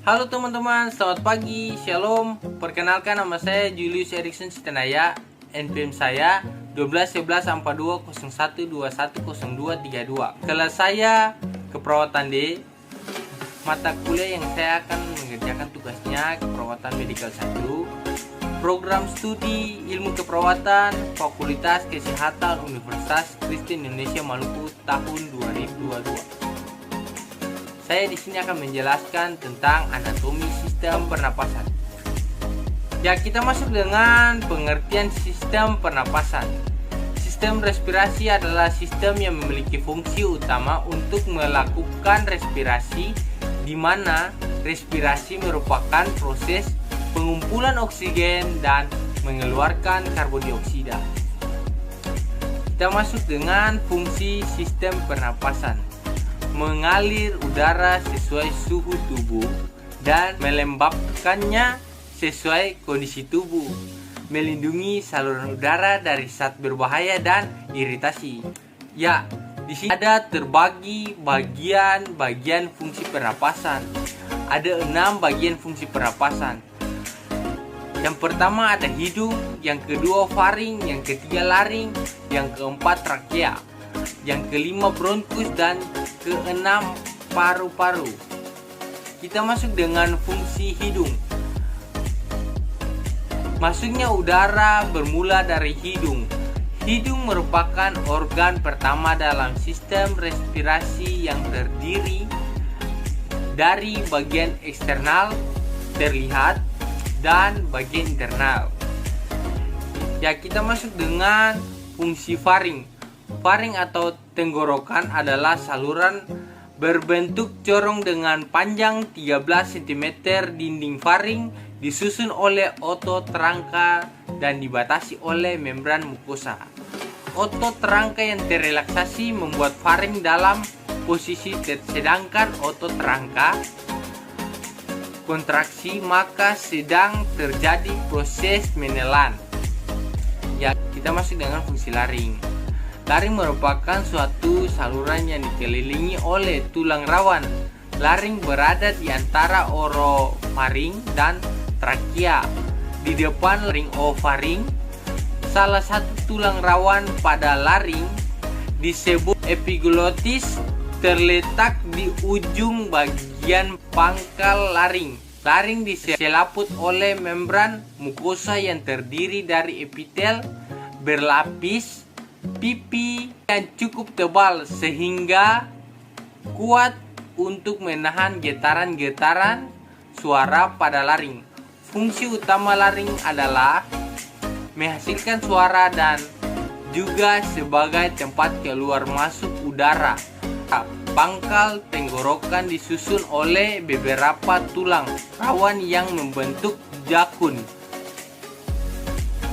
Halo teman-teman, selamat pagi, shalom. Perkenalkan, nama saya Julius Erikson Sitenaya. NPM saya 12114201210232. Kelas saya keperawatan D. Mata kuliah yang saya akan mengerjakan tugasnya keperawatan medikal 1. Program studi ilmu keperawatan Fakultas Kesehatan Universitas Kristen Indonesia Maluku tahun 2022. Saya di sini akan menjelaskan tentang anatomi sistem pernapasan. Ya, kita masuk dengan pengertian sistem pernapasan. Sistem respirasi adalah sistem yang memiliki fungsi utama untuk melakukan respirasi, di mana respirasi merupakan proses pengumpulan oksigen dan mengeluarkan karbon dioksida. Kita masuk dengan fungsi sistem pernapasan. Mengalir udara sesuai suhu tubuh dan melembabkannya sesuai kondisi tubuh, melindungi saluran udara dari zat berbahaya dan iritasi. Ya, di sini ada terbagi bagian fungsi pernapasan. Ada 6 bagian fungsi pernapasan. Yang pertama ada hidung, yang kedua faring, yang ketiga laring, yang keempat trakea, yang kelima bronkus, dan keenam paru-paru. Kita masuk dengan fungsi hidung. Masuknya udara bermula dari hidung. Hidung merupakan organ pertama dalam sistem respirasi yang terdiri dari bagian eksternal terlihat dan bagian internal. Ya, kita masuk dengan fungsi faring. Faring atau tenggorokan adalah saluran berbentuk corong dengan panjang 13 cm. Dinding faring disusun oleh otot rangka dan dibatasi oleh membran mukosa. Otot rangka yang terrelaksasi membuat faring dalam posisi sedangkan otot rangka kontraksi, maka sedang terjadi proses menelan. Ya, kita masuk dengan fungsi laring. Laring merupakan suatu saluran yang dikelilingi oleh tulang rawan. Laring berada di antara orofaring dan trakea. Di depan laring ofaring, salah satu tulang rawan pada laring disebut epiglotis terletak di ujung bagian pangkal laring. Laring diselaput oleh membran mukosa yang terdiri dari epitel berlapis pipi yang cukup tebal sehingga kuat untuk menahan getaran-getaran suara pada laring. Fungsi utama laring adalah menghasilkan suara dan juga sebagai tempat keluar masuk udara. Pangkal tenggorokan disusun oleh beberapa tulang rawan yang membentuk jakun.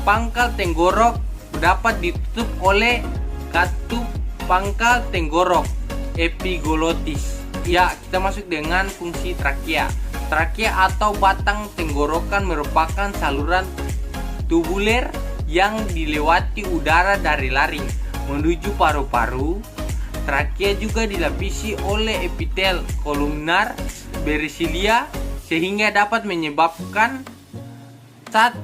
Pangkal tenggorok dapat ditutup oleh katup pangkal tenggorok epiglotis. Ya, kita masuk dengan fungsi trakea. Trakea atau batang tenggorokan merupakan saluran tubuler yang dilewati udara dari laring menuju paru-paru. Trakea juga dilapisi oleh epitel kolumnar bersilia sehingga dapat menyebabkan zat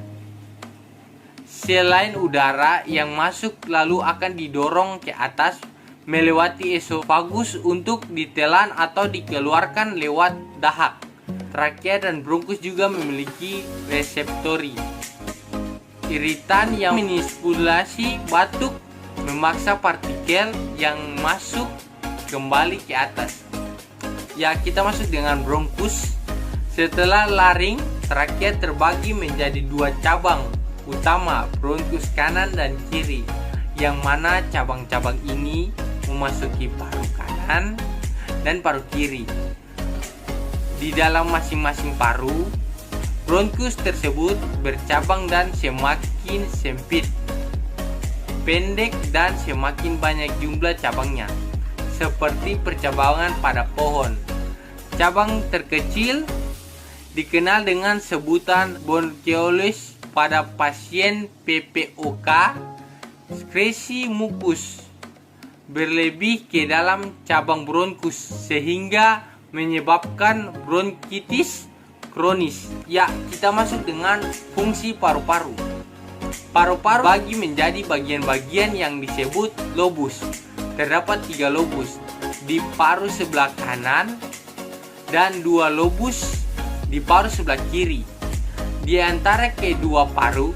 selain udara yang masuk lalu akan didorong ke atas melewati esofagus untuk ditelan atau dikeluarkan lewat dahak. Trakea dan bronkus juga memiliki reseptori. Iritan yang menisipulasi batuk memaksa partikel yang masuk kembali ke atas. Ya, kita masuk dengan bronkus. Setelah laring, trakea terbagi menjadi 2 cabang utama, bronkus kanan dan kiri, yang mana cabang-cabang ini memasuki paru kanan dan paru kiri. Di dalam masing-masing paru, bronkus tersebut bercabang dan semakin sempit, pendek, dan semakin banyak jumlah cabangnya, seperti percabangan pada pohon. Cabang terkecil dikenal dengan sebutan bronchioles pada pasien PPOK. Sekresi mukus berlebih ke dalam cabang bronkus sehingga menyebabkan bronkitis kronis. Ya, kita masuk dengan fungsi paru-paru. Paru-paru bagi menjadi bagian-bagian yang disebut lobus. Terdapat 3 lobus di paru sebelah kanan dan 2 lobus di paru sebelah kiri. Di antara kedua paru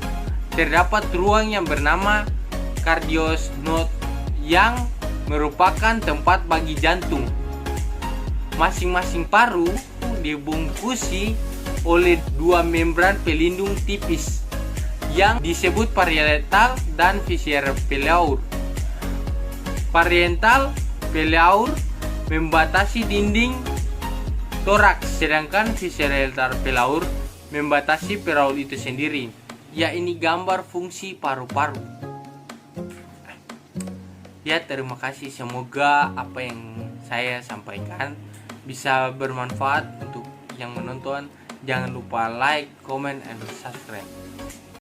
terdapat ruang yang bernama cardiac node yang merupakan tempat bagi jantung. Masing-masing paru dibungkusi oleh 2 membran pelindung tipis yang disebut parietal dan visceral pelaur. Parietal pelaur membatasi dinding toraks, sedangkan visceral pelaur membatasi perut itu sendiri. Ya, ini gambar fungsi paru-paru. Ya, terima kasih. Semoga apa yang saya sampaikan bisa bermanfaat untuk yang menonton. Jangan lupa like, comment, and subscribe.